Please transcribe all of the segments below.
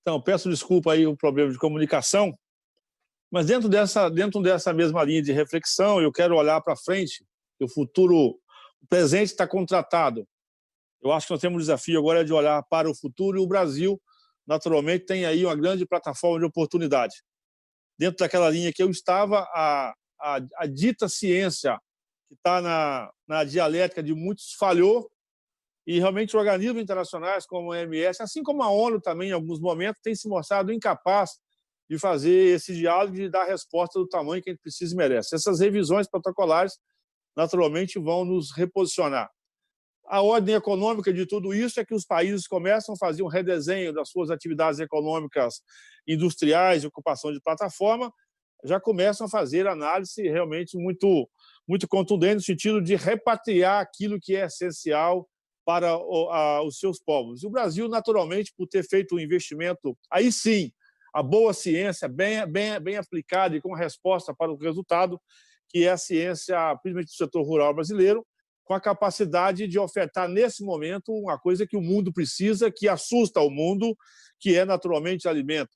Então, peço desculpa aí o problema de comunicação, mas dentro dessa mesma linha de reflexão, eu quero olhar para frente, o futuro, o presente está contratado. Eu acho que nós temos um desafio agora de olhar para o futuro, e o Brasil, naturalmente, tem aí uma grande plataforma de oportunidade. Dentro daquela linha que eu estava, a dita ciência, que está na dialética de muitos, falhou, e realmente organismos internacionais como a OMS, assim como a ONU também, em alguns momentos, tem se mostrado incapaz de fazer esse diálogo, de dar resposta do tamanho que a gente precisa e merece. Essas revisões protocolares, naturalmente, vão nos reposicionar. A ordem econômica de tudo isso é que os países começam a fazer um redesenho das suas atividades econômicas, industriais, de ocupação de plataforma, já começam a fazer análise realmente muito contundente, no sentido de repatriar aquilo que é essencial para os seus povos. E o Brasil, naturalmente, por ter feito um investimento, aí sim, a boa ciência, bem aplicada e com resposta para o resultado, que é a ciência, principalmente do setor rural brasileiro, com a capacidade de ofertar, nesse momento, uma coisa que o mundo precisa, que assusta o mundo, que é, naturalmente, alimento.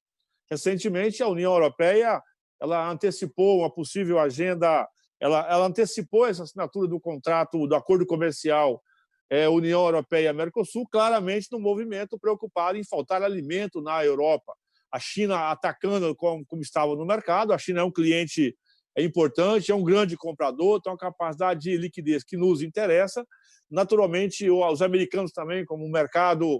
Recentemente, a União Europeia ela antecipou uma possível agenda, ela antecipou essa assinatura do contrato, do acordo comercial União Europeia-Mercosul, claramente no movimento preocupado em faltar alimento na Europa. A China atacando como estava no mercado, a China é um cliente importante, é um grande comprador, tem uma capacidade de liquidez que nos interessa. Naturalmente, os americanos também, como um mercado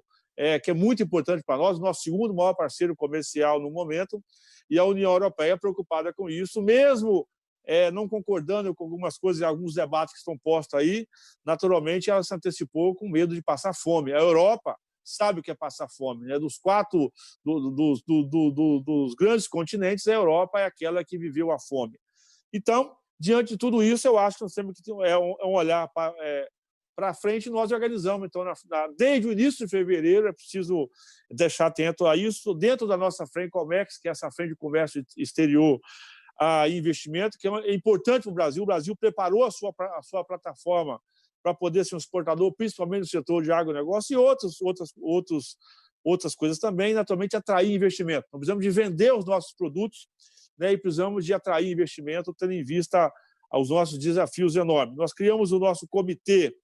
que é muito importante para nós, nosso segundo maior parceiro comercial no momento, e a União Europeia preocupada com isso, mesmo não concordando com algumas coisas, alguns debates que estão postos aí, naturalmente ela se antecipou com medo de passar fome. A Europa sabe o que é passar fome, né? Dos grandes continentes, a Europa é aquela que viveu a fome. Então, diante de tudo isso, eu acho que nós temos que ter um olhar para frente, e nós organizamos. Então, desde o início de fevereiro, é preciso deixar atento a isso, dentro da nossa frente Comex, que é essa frente de comércio exterior a investimento, que é importante para o Brasil. O Brasil preparou a sua plataforma para poder ser um exportador, principalmente no setor de agronegócio e outras coisas também, naturalmente, atrair investimento. Nós precisamos de vender os nossos produtos, né, e precisamos de atrair investimento, tendo em vista os nossos desafios enormes. Nós criamos o nosso comitê,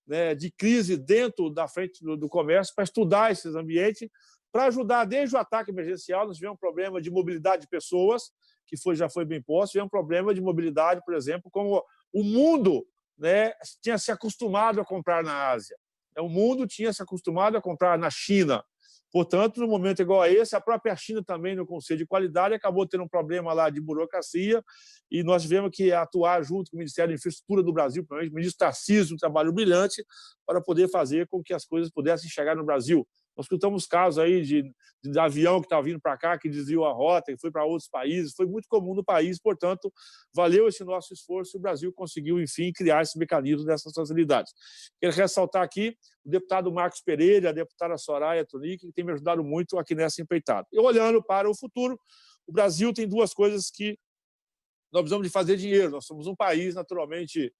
né, de crise dentro da frente do comércio para estudar esses ambientes, para ajudar desde o ataque emergencial. Nós tivemos um problema de mobilidade de pessoas, que já foi bem posto, tivemos um problema de mobilidade, por exemplo, como o mundo, né, tinha se acostumado a comprar na Ásia. O mundo tinha se acostumado a comprar na China. Portanto, no momento igual a esse, a própria China também, no Conselho de Qualidade, acabou tendo um problema lá de burocracia, e nós tivemos que atuar junto com o Ministério da Infraestrutura do Brasil, o ministro Tarcísio, um trabalho brilhante, para poder fazer com que as coisas pudessem chegar no Brasil. Nós escutamos casos aí de avião que estava vindo para cá, que desviou a rota e foi para outros países. Foi muito comum no país, portanto, valeu esse nosso esforço e o Brasil conseguiu, enfim, criar esse mecanismo dessas facilidades. Quero ressaltar aqui o deputado Marcos Pereira, a deputada Soraya Tronic, que tem me ajudado muito aqui nessa empreitada. E olhando para o futuro, o Brasil tem duas coisas que nós precisamos de fazer dinheiro. Nós somos um país, naturalmente,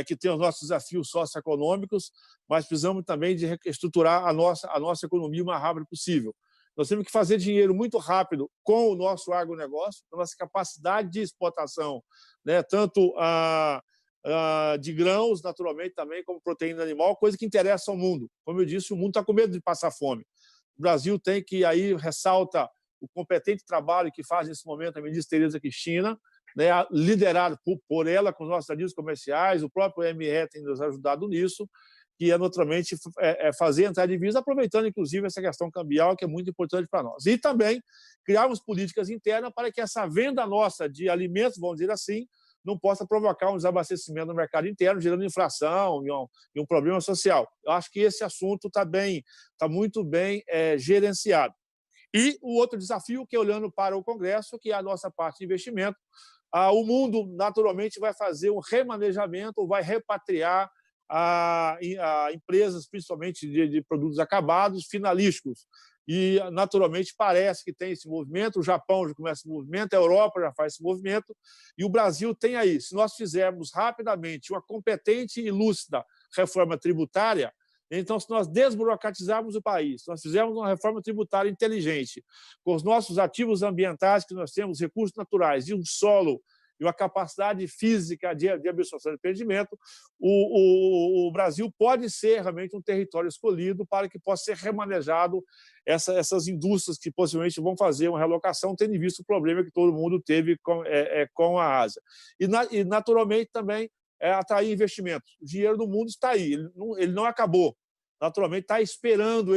que tem os nossos desafios socioeconômicos, mas precisamos também de reestruturar a nossa economia o mais rápido possível. Nós temos que fazer dinheiro muito rápido com o nosso agronegócio, com a nossa capacidade de exportação, né, tanto de grãos, naturalmente, também, como proteína animal, coisa que interessa ao mundo. Como eu disse, o mundo está com medo de passar fome. O Brasil tem que, aí, ressalta o competente trabalho que faz nesse momento a ministra Tereza Cristina, né, liderado por ela, com os nossos aliados comerciais, o próprio ME tem nos ajudado nisso, que é naturalmente fazer entrar divisa, aproveitando inclusive essa questão cambial, que é muito importante para nós. E também criarmos políticas internas para que essa venda nossa de alimentos, vamos dizer assim, não possa provocar um desabastecimento no mercado interno, gerando inflação e um problema social. Eu acho que esse assunto está muito bem gerenciado. E o outro desafio, que é olhando para o Congresso, que é a nossa parte de investimento, o mundo, naturalmente, vai fazer um remanejamento, vai repatriar a empresas, principalmente de produtos acabados, finalísticos. E, naturalmente, parece que tem esse movimento, o Japão já começa esse movimento, a Europa já faz esse movimento, e o Brasil tem aí. Se nós fizermos rapidamente uma competente e lúcida reforma tributária, Então, se nós desburocratizarmos o país, se nós fizermos uma reforma tributária inteligente, com os nossos ativos ambientais que nós temos, recursos naturais e um solo e uma capacidade física de absorção de empreendimento, o Brasil pode ser realmente um território escolhido para que possa ser remanejado essas indústrias que possivelmente vão fazer uma relocação, tendo em vista o problema que todo mundo teve com a Ásia. E naturalmente, também atrair investimentos. O dinheiro do mundo está aí, ele não acabou. Naturalmente, está esperando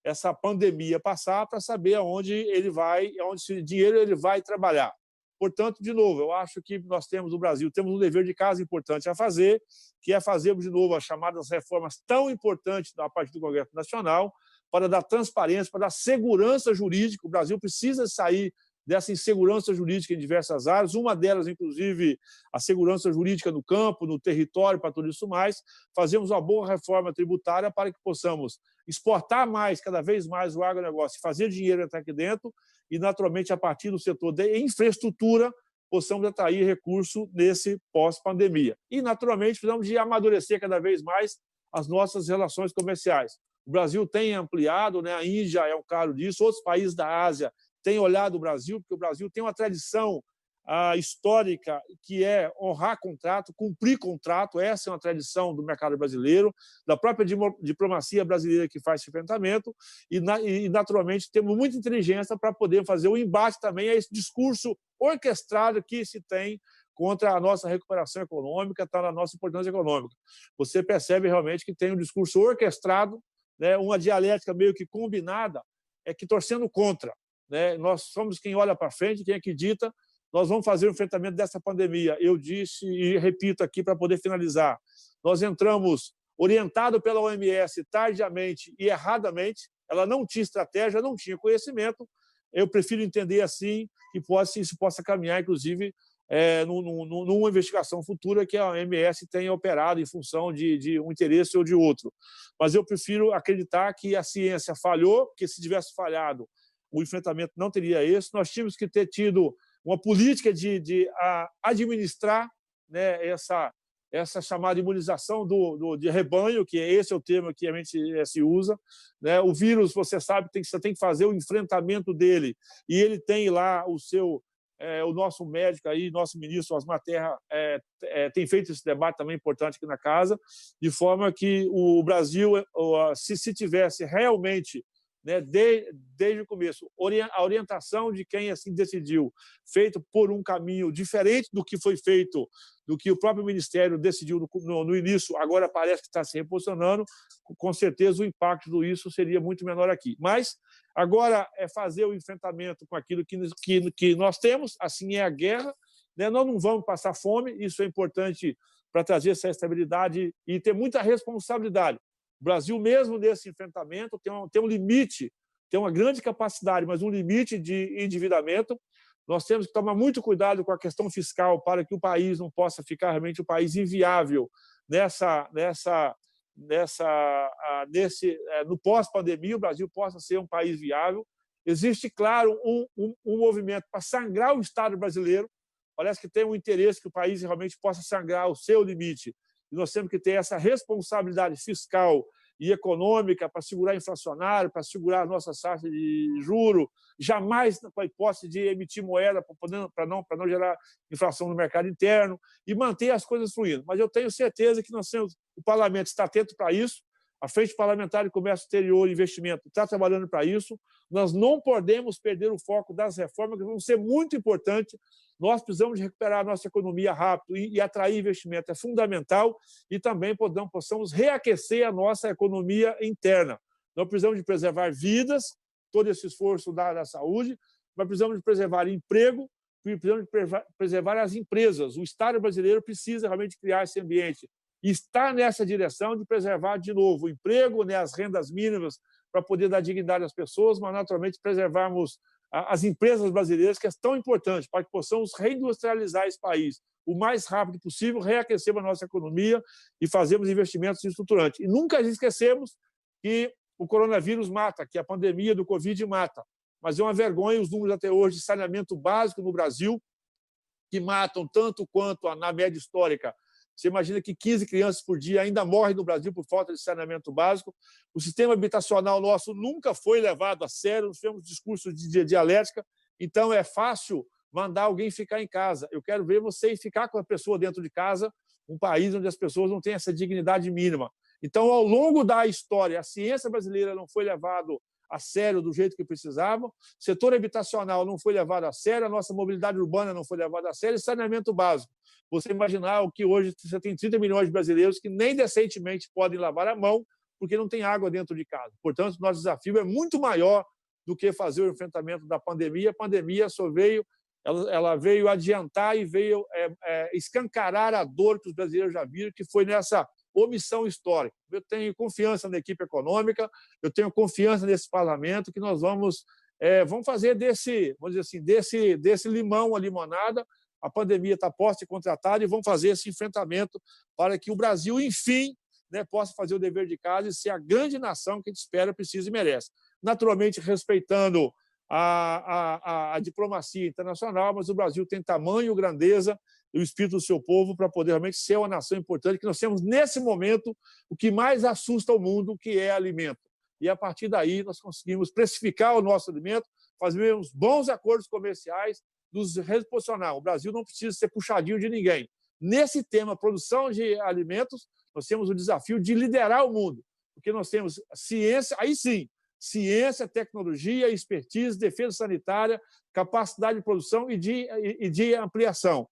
essa pandemia passar para saber aonde ele vai, aonde esse dinheiro ele vai trabalhar. Portanto, de novo, eu acho que nós temos no Brasil, temos um dever de casa importante a fazer, que é fazermos de novo as chamadas reformas tão importantes a partir do Congresso Nacional, para dar transparência, para dar segurança jurídica. O Brasil precisa sair dessa insegurança jurídica em diversas áreas, uma delas, inclusive, a segurança jurídica no campo, no território, para tudo isso mais. Fazemos uma boa reforma tributária para que possamos exportar mais, cada vez mais, o agronegócio, fazer dinheiro entrar aqui dentro e, naturalmente, a partir do setor de infraestrutura, possamos atrair recurso nesse pós-pandemia. E, naturalmente, precisamos de amadurecer cada vez mais as nossas relações comerciais. O Brasil tem ampliado, né? A Índia é um caso disso, outros países da Ásia têm olhado o Brasil, porque o Brasil tem uma tradição histórica que é honrar contrato, cumprir contrato. Essa é uma tradição do mercado brasileiro, da própria diplomacia brasileira que faz esse enfrentamento, e naturalmente temos muita inteligência para poder fazer o embate também a esse discurso orquestrado que se tem contra a nossa recuperação econômica, está na nossa importância econômica. Você percebe realmente que tem um discurso orquestrado, né, uma dialética meio que combinada, que torcendo contra. Né? Nós somos quem olha para frente, quem acredita. Nós vamos fazer o enfrentamento dessa pandemia. Eu disse e repito aqui para poder finalizar. Nós entramos orientado pela OMS tardiamente e erradamente. Ela não tinha estratégia, não tinha conhecimento. Eu prefiro entender assim que isso possa caminhar, inclusive, numa investigação futura que a OMS tenha operado em função de um interesse ou de outro. Mas eu prefiro acreditar que a ciência falhou, que se tivesse falhado, o enfrentamento não teria esse. Nós tínhamos que ter tido uma política de administrar, né, essa chamada imunização de rebanho, que esse é o termo que a gente se usa. Né? O vírus, você sabe, você tem que fazer o enfrentamento dele, e ele tem lá o nosso médico, aí, nosso ministro Osmar Terra, tem feito esse debate também importante aqui na casa, de forma que o Brasil, se tivesse realmente, né, desde o começo, a orientação de quem assim decidiu, feito por um caminho diferente do que foi feito, do que o próprio Ministério decidiu no início, agora parece que está se reposicionando, com certeza o impacto disso seria muito menor aqui. Mas agora é fazer o enfrentamento com aquilo que nós temos, assim é a guerra, né? Nós não vamos passar fome, isso é importante para trazer essa estabilidade e ter muita responsabilidade. O Brasil, mesmo nesse enfrentamento, tem um limite, tem uma grande capacidade, mas um limite de endividamento. Nós temos que tomar muito cuidado com a questão fiscal para que o país não possa ficar realmente um país inviável no pós-pandemia. O Brasil possa ser um país viável. Existe, claro, um movimento para sangrar o Estado brasileiro. Parece que tem um interesse que o país realmente possa sangrar o seu limite. E nós temos que ter essa responsabilidade fiscal e econômica para segurar inflacionário, para segurar as nossas taxas de juros, jamais com a hipótese de emitir moeda para não gerar inflação no mercado interno e manter as coisas fluindo. Mas eu tenho certeza que o parlamento está atento para isso, a Frente Parlamentar de Comércio Exterior e Investimento está trabalhando para isso. Nós não podemos perder o foco das reformas, que vão ser muito importantes. Nós precisamos recuperar a nossa economia rápido e atrair investimento, é fundamental, e também possamos reaquecer a nossa economia interna. Nós precisamos de preservar vidas, todo esse esforço da saúde, mas precisamos de preservar emprego, precisamos de preservar as empresas. O Estado brasileiro precisa realmente criar esse ambiente e está nessa direção de preservar, de novo, o emprego, né, as rendas mínimas, para poder dar dignidade às pessoas, mas, naturalmente, preservarmos as empresas brasileiras, que é tão importante, para que possamos reindustrializar esse país o mais rápido possível, reaquecer a nossa economia e fazermos investimentos estruturantes. E nunca esquecemos que o coronavírus mata, que a pandemia do Covid mata. Mas é uma vergonha os números até hoje de saneamento básico no Brasil, que matam tanto quanto na média histórica Você imagina que 15 crianças por dia ainda morrem no Brasil por falta de saneamento básico. O sistema habitacional nosso nunca foi levado a sério, nós tivemos discursos de dialética, então é fácil mandar alguém ficar em casa. Eu quero ver você ficar com a pessoa dentro de casa, um país onde as pessoas não têm essa dignidade mínima. Então, ao longo da história, a ciência brasileira não foi levada a sério do jeito que precisava, o setor habitacional não foi levado a sério, a nossa mobilidade urbana não foi levada a sério, e saneamento básico. Você imaginar que hoje você tem 30 milhões de brasileiros que nem decentemente podem lavar a mão porque não tem água dentro de casa. Portanto, nosso desafio é muito maior do que fazer o enfrentamento da pandemia. A pandemia só veio, ela veio adiantar e veio escancarar a dor que os brasileiros já viram, que foi nessa omissão histórica. Eu tenho confiança na equipe econômica, eu tenho confiança nesse parlamento que nós vamos fazer vamos dizer assim, desse limão a limonada. A pandemia está posta e contratada e vamos fazer esse enfrentamento para que o Brasil, enfim, possa fazer o dever de casa e ser a grande nação que a gente espera, precisa e merece. Naturalmente, respeitando a diplomacia internacional, mas o Brasil tem tamanho, grandeza e o espírito do seu povo para poder realmente ser uma nação importante, que nós temos, nesse momento, o que mais assusta o mundo, que é alimento. E, a partir daí, nós conseguimos precificar o nosso alimento, fazermos bons acordos comerciais, nos reposicionar. O Brasil não precisa ser puxadinho de ninguém. Nesse tema, produção de alimentos, nós temos o desafio de liderar o mundo, porque nós temos ciência, aí sim, ciência, tecnologia, expertise, defesa sanitária, capacidade de produção e de ampliação.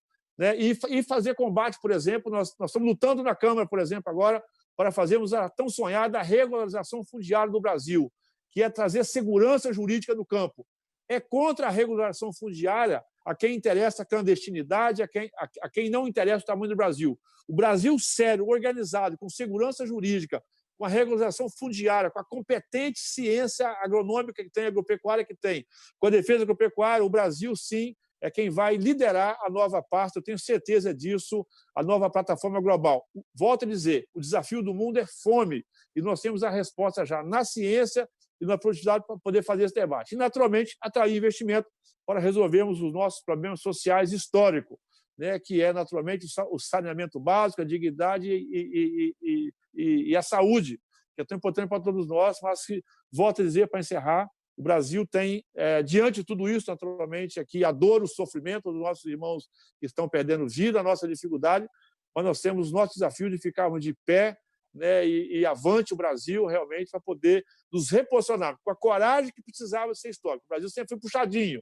E fazer combate, por exemplo, nós estamos lutando na Câmara, por exemplo, agora, para fazermos a tão sonhada regularização fundiária do Brasil, que é trazer segurança jurídica no campo. É contra a regularização fundiária a quem interessa a clandestinidade, a quem não interessa o tamanho do Brasil. O Brasil sério, organizado, com segurança jurídica, com a regularização fundiária, com a competente ciência agronômica que tem, agropecuária que tem, com a defesa agropecuária, o Brasil, sim, é quem vai liderar a nova pasta, eu tenho certeza disso, a nova plataforma global. Volto a dizer, o desafio do mundo é fome, e nós temos a resposta já na ciência e na produtividade para poder fazer esse debate. E, naturalmente, atrair investimento para resolvermos os nossos problemas sociais históricos, que é, naturalmente, o saneamento básico, a dignidade e a saúde, que é tão importante para todos nós, mas que, volto a dizer, para encerrar, o Brasil tem, diante de tudo isso, naturalmente, aqui a dor, o sofrimento dos nossos irmãos que estão perdendo vida, a nossa dificuldade, mas nós temos o nosso desafio de ficarmos de pé, e avante o Brasil, realmente, para poder nos reposicionar, com a coragem que precisava ser histórico. O Brasil sempre foi puxadinho,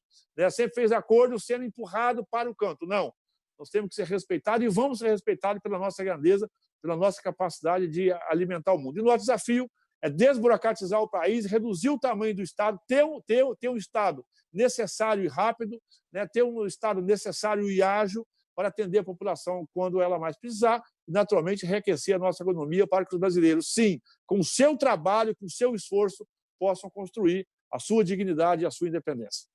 sempre fez acordo sendo empurrado para o canto. Não, nós temos que ser respeitados e vamos ser respeitados pela nossa grandeza, pela nossa capacidade de alimentar o mundo. E o nosso desafio é desburocratizar o país, reduzir o tamanho do Estado, ter um Estado necessário e rápido, ter um Estado necessário e ágil para atender a população quando ela mais precisar e, naturalmente, enriquecer a nossa economia para que os brasileiros, sim, com o seu trabalho, com o seu esforço, possam construir a sua dignidade e a sua independência.